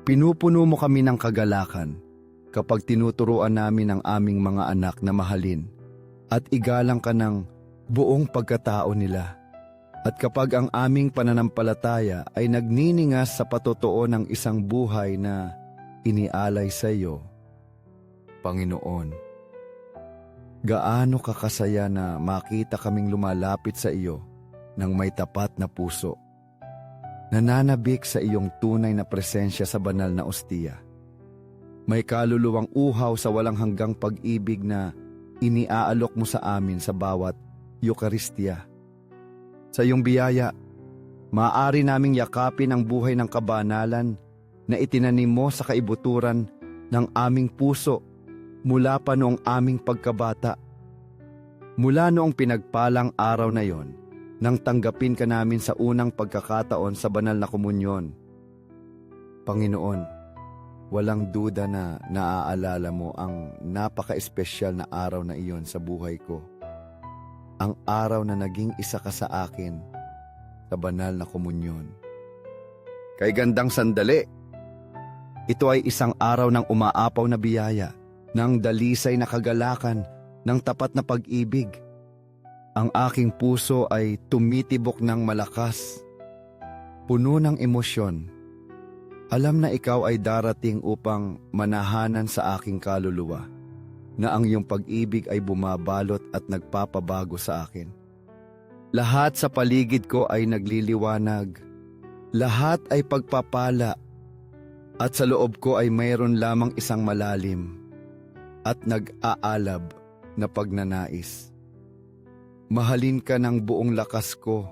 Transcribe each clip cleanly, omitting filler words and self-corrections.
Pinupuno mo kami ng kagalakan kapag tinuturuan namin ang aming mga anak na mahalin at igalang ka ng buong pagkatao nila. At kapag ang aming pananampalataya ay nagniningas sa patotoo ng isang buhay na inialay sa iyo, Panginoon, gaano kakasaya na makita kaming lumalapit sa iyo ng may tapat na puso, nananabik sa iyong tunay na presensya sa banal na ostiya. May kaluluwang uhaw sa walang hanggang pag-ibig na iniaalok mo sa amin sa bawat Eucharistia. Sa iyong biyaya, maaari naming yakapin ang buhay ng kabanalan na itinanim mo sa kaibuturan ng aming puso mula pa noong aming pagkabata. Mula noong pinagpalang araw na yon, nang tanggapin ka namin sa unang pagkakataon sa banal na komunyon. Panginoon, walang duda na naaalala mo ang napaka-espesyal na araw na iyon sa buhay ko. Ang araw na naging isa ka sa akin sa banal na komunyon. Kay gandang sandali, ito ay isang araw ng umaapaw na biyaya, ng dalisay na kagalakan, ng tapat na pag-ibig. Ang aking puso ay tumitibok ng malakas, puno ng emosyon. Alam na ikaw ay darating upang manahanan sa aking kaluluwa, na ang iyong pag-ibig ay bumabalot at nagpapabago sa akin. Lahat sa paligid ko ay nagliliwanag, lahat ay pagpapala, at sa loob ko ay mayroon lamang isang malalim at nag-aalab na pagnanais. Mahalin ka ng buong lakas ko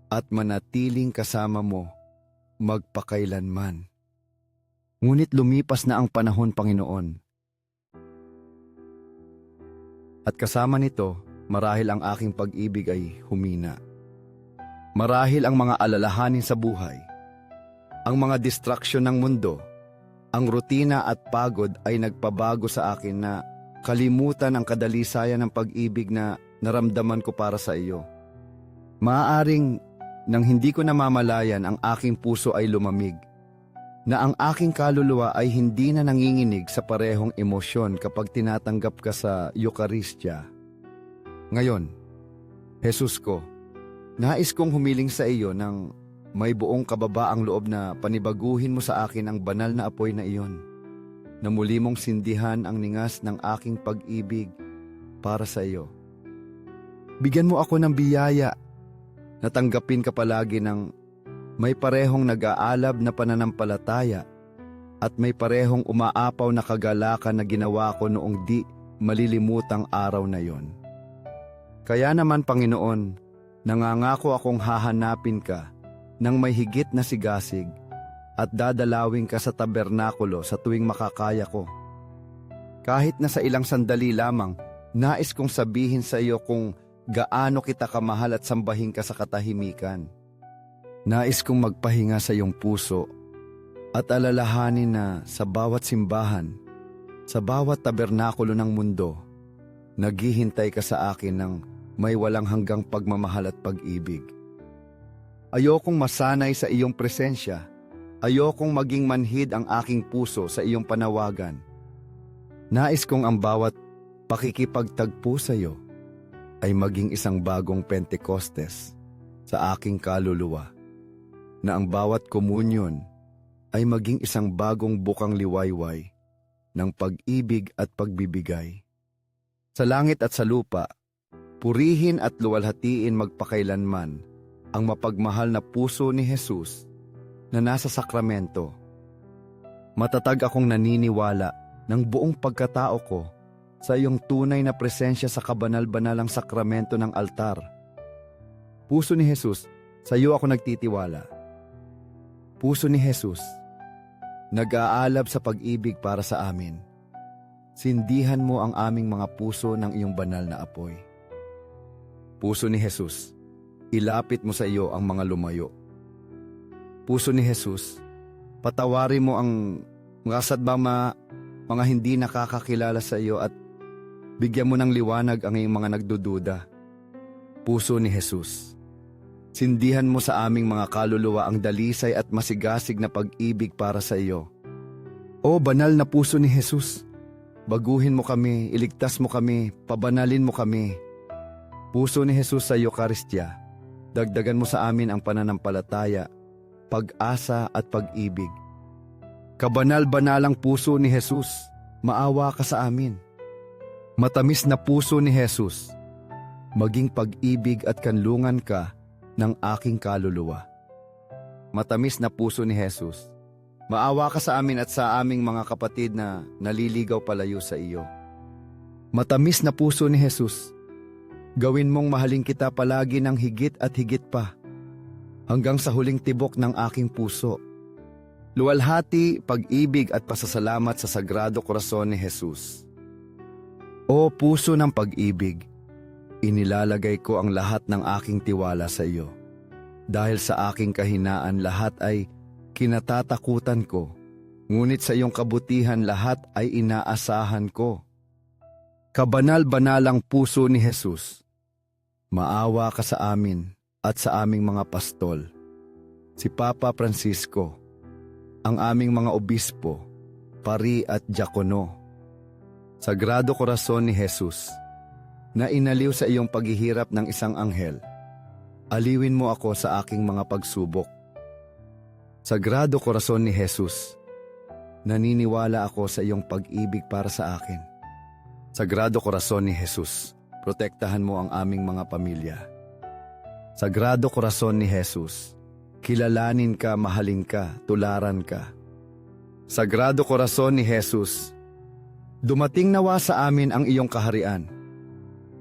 at manatiling kasama mo magpakailanman. Ngunit lumipas na ang panahon, Panginoon. At kasama nito, marahil ang aking pag-ibig ay humina. Marahil ang mga alalahanin sa buhay, ang mga distraksyon ng mundo, ang rutina at pagod ay nagpabago sa akin na kalimutan ang kadalisayan ng pag-ibig na naramdaman ko para sa iyo. Maaaring nang hindi ko namamalayan ang aking puso ay lumamig, na ang aking kaluluwa ay hindi na nanginginig sa parehong emosyon kapag tinatanggap ka sa Eucharistia. Ngayon, Jesus ko, nais kong humiling sa iyo ng may buong kababaang loob na panibaguhin mo sa akin ang banal na apoy na iyon, na muli mong sindihan ang ningas ng aking pag-ibig para sa iyo. Bigyan mo ako ng biyaya na tanggapin ka palagi ng may parehong nag-aalab na pananampalataya at may parehong umaapaw na kagalakan na ginawa ko noong di malilimutang araw na yon. Kaya naman, Panginoon, nangangako akong hahanapin ka ng may higit na sigasig at dadalawin ka sa tabernakulo sa tuwing makakaya ko. Kahit na sa ilang sandali lamang, nais kong sabihin sa iyo kung gaano kita kamahal at sambahin ka sa katahimikan. Nais kong magpahinga sa iyong puso at alalahanin na sa bawat simbahan, sa bawat tabernakulo ng mundo, naghihintay ka sa akin ng may walang hanggang pagmamahal at pag-ibig. Ayokong masanay sa iyong presensya. Ayokong maging manhid ang aking puso sa iyong panawagan. Nais kong ang bawat pakikipagtagpo sa iyo ay maging isang bagong Pentecostes sa aking kaluluwa, na ang bawat komunyon ay maging isang bagong bukang liwayway ng pag-ibig at pagbibigay. Sa langit at sa lupa, purihin at luwalhatiin magpakailanman ang mapagmahal na puso ni Jesus na nasa sakramento. Matatag akong naniniwala ng buong pagkatao ko sa iyong tunay na presensya sa kabanal-banalang sakramento ng altar. Puso ni Jesus, sa iyo ako nagtitiwala. Puso ni Jesus, nag-aalab sa pag-ibig para sa amin. Sindihan mo ang aming mga puso ng iyong banal na apoy. Puso ni Jesus, ilapit mo sa iyo ang mga lumayo. Puso ni Jesus, patawarin mo ang mga sadbang mga hindi nakakakilala sa iyo at bigyan mo ng liwanag ang iyong mga nagdududa. Puso ni Jesus, sindihan mo sa aming mga kaluluwa ang dalisay at masigasig na pag-ibig para sa iyo, O banal na puso ni Jesus, baguhin mo kami, iligtas mo kami, pabanalin mo kami. Puso ni Jesus sa Eukaristya, dagdagan mo sa amin ang pananampalataya, pag-asa at pag-ibig. Kabanal-banalang puso ni Jesus, maawa ka sa amin. Matamis na puso ni Jesus, maging pag-ibig at kanlungan ka ng aking kaluluwa. Matamis na puso ni Jesus, maawa ka sa amin at sa aming mga kapatid na naliligaw palayo sa iyo. Matamis na puso ni Jesus, gawin mong mahalin kita palagi ng higit at higit pa, hanggang sa huling tibok ng aking puso. Luwalhati, pag-ibig at pasasalamat sa Sagrado Corazon ni Jesus. O puso ng pag-ibig, inilalagay ko ang lahat ng aking tiwala sa iyo. Dahil sa aking kahinaan lahat ay kinatatakutan ko, ngunit sa iyong kabutihan lahat ay inaasahan ko. Kabanal-banalang puso ni Jesus, maawa ka sa amin at sa aming mga pastol, si Papa Francisco, ang aming mga obispo, pari at diakono. Sagrado Corazon ni Jesus, na inaliw sa iyong paghihirap ng isang anghel, aliwin mo ako sa aking mga pagsubok. Sagrado Corazon ni Jesus, naniniwala ako sa iyong pag-ibig para sa akin. Sagrado Corazon ni Jesus, protektahan mo ang aming mga pamilya. Sagrado Corazon ni Jesus, kilalanin ka, mahalin ka, tularan ka. Sagrado Corazon ni Jesus, dumating nawa sa amin ang iyong kaharian.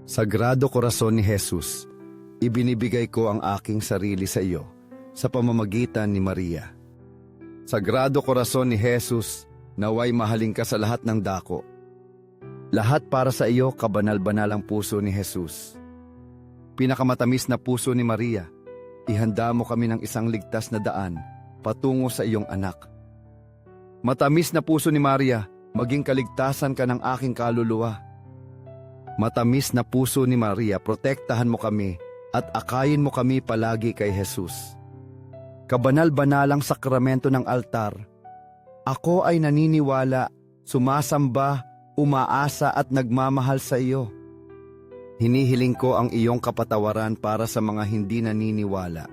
Sagrado Corazon ni Jesus, ibinibigay ko ang aking sarili sa iyo sa pamamagitan ni Maria. Sagrado Corazon ni Jesus, naway mahalin ka sa lahat ng dako. Lahat para sa iyo, kabanal-banalang puso ni Jesus. Pinakamatamis na puso ni Maria, ihanda mo kami ng isang ligtas na daan patungo sa iyong anak. Matamis na puso ni Maria, maging kaligtasan ka ng aking kaluluwa. Matamis na puso ni Maria, protektahan mo kami at akayin mo kami palagi kay Jesus. Kabanal-banalang sakramento ng altar, ako ay naniniwala, sumasamba, umaasa at nagmamahal sa iyo. Hinihiling ko ang iyong kapatawaran para sa mga hindi naniniwala,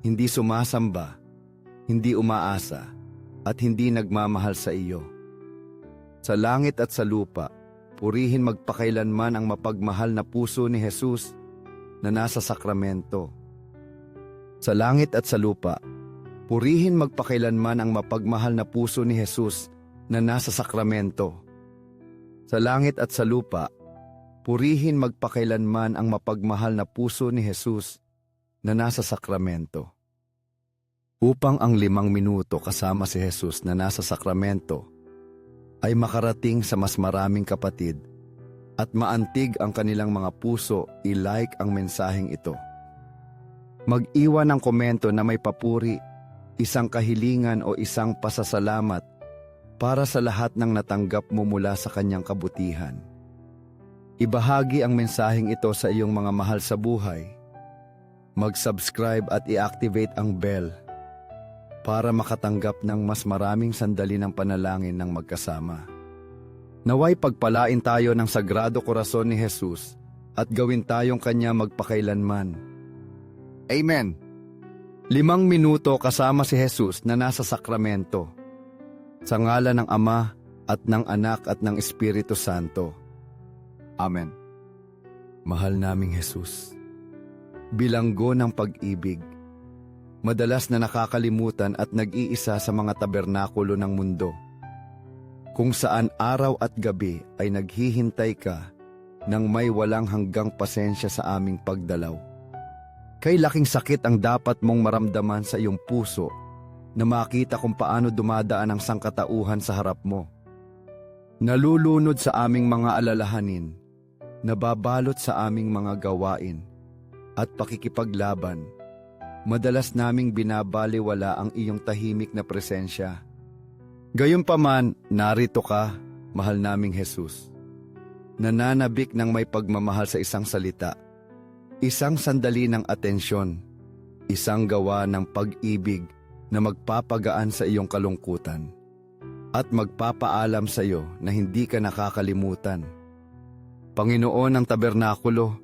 hindi sumasamba, hindi umaasa, at hindi nagmamahal sa iyo. Sa langit at sa lupa, purihin magpakailanman ang mapagmahal na puso ni Jesus na nasa sakramento. Sa langit at sa lupa, purihin magpakailanman ang mapagmahal na puso ni Jesus na nasa sakramento. Sa langit at sa lupa, purihin magpakailanman ang mapagmahal na puso ni Jesus na nasa sakramento. Upang ang 5 minuto kasama si Jesus na nasa sakramento ay makarating sa mas maraming kapatid at maantig ang kanilang mga puso, i-like ang mensaheng ito. Mag-iwan ng komento na may papuri, isang kahilingan o isang pasasalamat para sa lahat ng natanggap mo mula sa kanyang kabutihan. Ibahagi ang mensaheng ito sa iyong mga mahal sa buhay. Mag-subscribe at i-activate ang bell para makatanggap ng mas maraming sandali ng panalangin ng magkasama. Naway pagpalain tayo ng Sagrado Corazon ni Jesus at gawin tayong kanya magpakailanman. Amen. 5 minuto kasama si Jesus na nasa sakramento. Sa ngalan ng Ama at ng Anak at ng Espiritu Santo. Amen. Mahal naming Jesus, bilanggo ng pag-ibig, madalas na nakakalimutan at nag-iisa sa mga tabernakulo ng mundo, kung saan araw at gabi ay naghihintay ka nang may walang hanggang pasensya sa aming pagdalaw. Kay laking sakit ang dapat mong maramdaman sa iyong puso na makita kung paano dumadaan ang sangkatauhan sa harap mo. Nalulunod sa aming mga alalahanin, nababalot sa aming mga gawain at pakikipaglaban. Madalas naming binabaliwala ang iyong tahimik na presensya. Gayunpaman, narito ka, mahal naming Jesus. Nananabik ng may pagmamahal sa isang salita, isang sandali ng atensyon, isang gawa ng pag-ibig na magpapagaan sa iyong kalungkutan. at magpapaalam sa iyo na hindi ka nakakalimutan. Panginoon ng tabernakulo,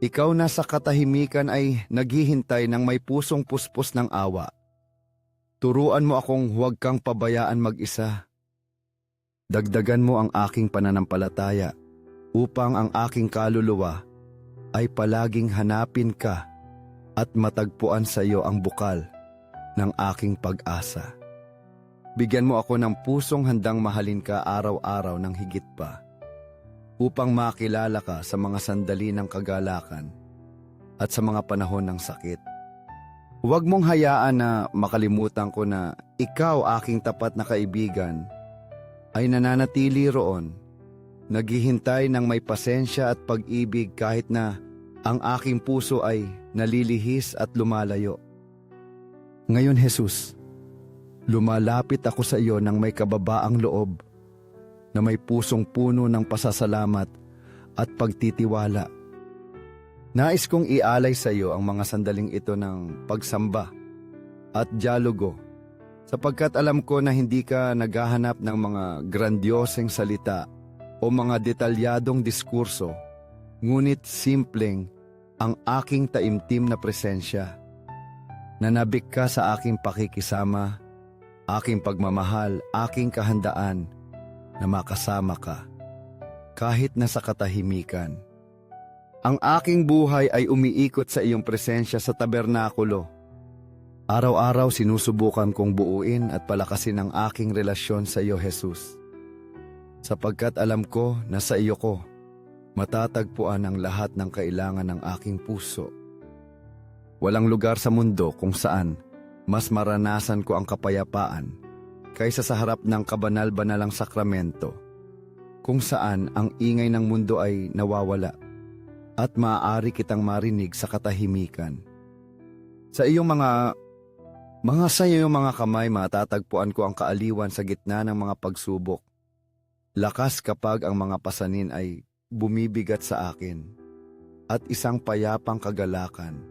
ikaw na sa katahimikan ay naghihintay ng may pusong puspos ng awa. Turuan mo akong huwag kang pabayaan mag-isa. Dagdagan mo ang aking pananampalataya upang ang aking kaluluwa ay palaging hanapin ka at matagpuan sa iyo ang bukal ng aking pag-asa. Bigyan mo ako ng pusong handang mahalin ka araw-araw ng higit pa, upang makilala ka sa mga sandali ng kagalakan at sa mga panahon ng sakit. Huwag mong hayaan na makalimutan ko na ikaw, aking tapat na kaibigan, ay nananatili roon, naghihintay ng may pasensya at pag-ibig kahit na ang aking puso ay nalilihis at lumalayo. Ngayon, Jesus, lumalapit ako sa iyo ng may kababaang loob, na may pusong puno ng pasasalamat at pagtitiwala. Nais kong ialay sa iyo ang mga sandaling ito ng pagsamba at dialogo, sapagkat alam ko na hindi ka naghahanap ng mga grandioseng salita o mga detalyadong diskurso, ngunit simpleng ang aking taimtim na presensya. Nanabik ka sa aking pakikisama, aking pagmamahal, aking kahandaan na makasama ka, kahit nasa katahimikan. Ang aking buhay ay umiikot sa iyong presensya sa tabernakulo. Araw-araw sinusubukan kong buuin at palakasin ang aking relasyon sa iyo, Jesus. Sapagkat alam ko na sa iyo ko matatagpuan ang lahat ng kailangan ng aking puso. Walang lugar sa mundo kung saan mas maranasan ko ang kapayapaan kaysa sa harap ng kabanal-banalang sakramento, kung saan ang ingay ng mundo ay nawawala at maaari kitang marinig sa katahimikan. Sa iyong mga kamay matatagpuan ko ang kaaliwan sa gitna ng mga pagsubok. Lakas kapag ang mga pasanin ay bumibigat sa akin, at isang payapang kagalakan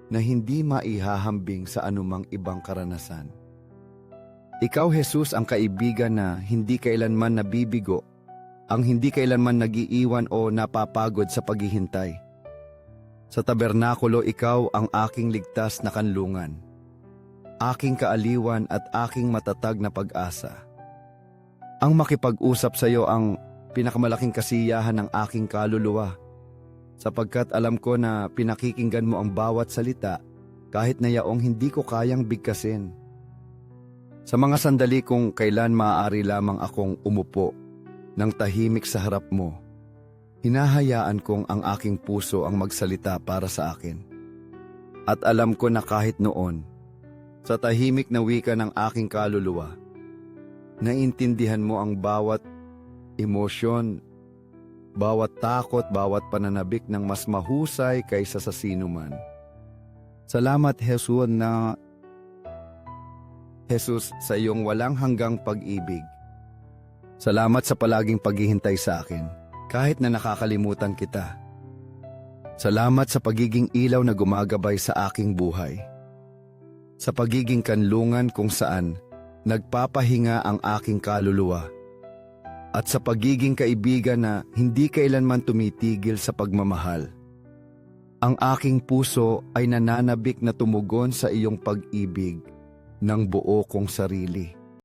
na hindi maihahambing sa anumang ibang karanasan. Ikaw, Jesus, ang kaibigan na hindi kailanman nabibigo, ang hindi kailanman nagiiwan o napapagod sa paghihintay. Sa tabernakulo, ikaw ang aking ligtas na kanlungan, aking kaaliwan at aking matatag na pag-asa. Ang makipag-usap sa iyo ang pinakamalaking kasiyahan ng aking kaluluwa, sapagkat alam ko na pinakikinggan mo ang bawat salita kahit na yaong hindi ko kayang bigkasin. Sa mga sandali kung kailan maaari lamang akong umupo ng tahimik sa harap mo, hinahayaan kong ang aking puso ang magsalita para sa akin. At alam ko na kahit noon, sa tahimik na wika ng aking kaluluwa, naintindihan mo ang bawat emosyon, bawat takot, bawat pananabik ng mas mahusay kaysa sa sinuman. Salamat, Jesus, sa iyong walang hanggang pag-ibig. Salamat sa palaging paghihintay sa akin, kahit na nakakalimutan kita. Salamat sa pagiging ilaw na gumagabay sa aking buhay. Sa pagiging kanlungan kung saan nagpapahinga ang aking kaluluwa. At sa pagiging kaibigan na hindi kailanman tumitigil sa pagmamahal. Ang aking puso ay nananabik na tumugon sa iyong pag-ibig ng buo kong sarili.